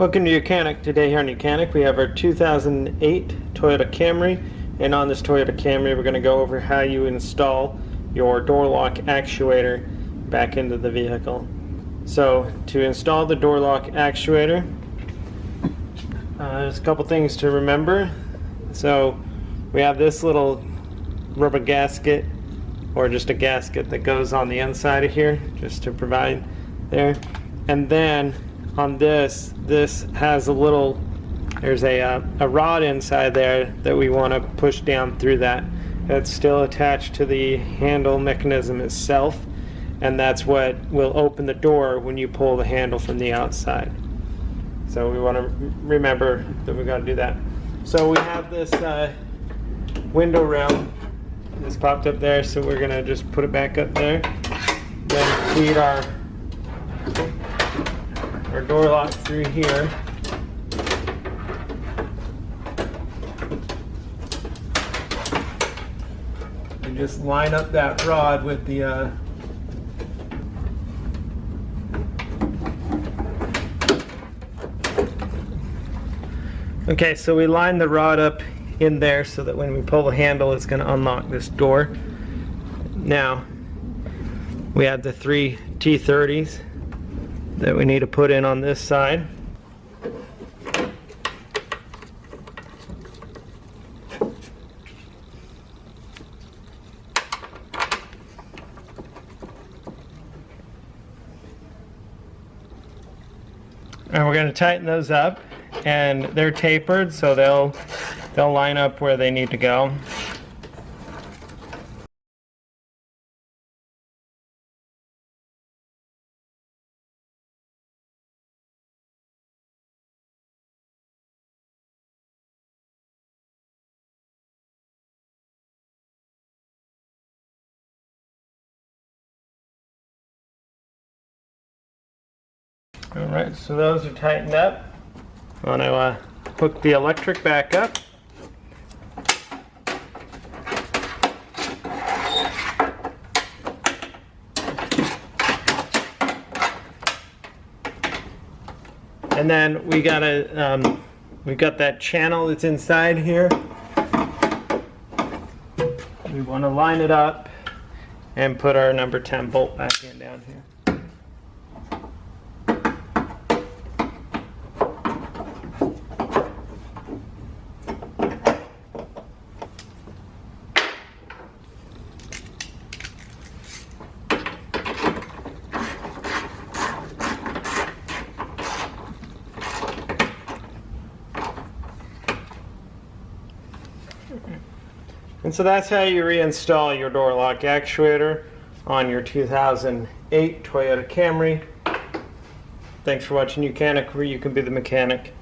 Welcome to YOUCANIC. Today here on YOUCANIC we have our 2008 Toyota Camry, and on this Toyota Camry we're going to go over how you install your door lock actuator back into the vehicle. So to install the door lock actuator, there's a couple things to remember. So we have this little rubber gasket, or just a gasket that goes on the inside of here just to provide there, and then on this has a little, there's a rod inside there that we want to push down through that. It's still attached to the handle mechanism itself, and that's what will open the door when you pull the handle from the outside. So we want to remember that we got to do that. So we have this window rail that's popped up there, so we're going to just put it back up there, then feed our door lock through here. You just line up that rod with the okay, so we line the rod up in there so that when we pull the handle it's going to unlock this door. Now we have the 3 T30s that we need to put in on this side. And we're going to tighten those up, and they're tapered so they'll line up where they need to go. Alright, so those are tightened up. I want to hook the electric back up. And then we've got that channel that's inside here. We want to line it up and put our number 10 bolt back in down here. And so that's how you reinstall your door lock actuator on your 2008 Toyota Camry. Thanks for watching YOUCANIC, where you can be the mechanic.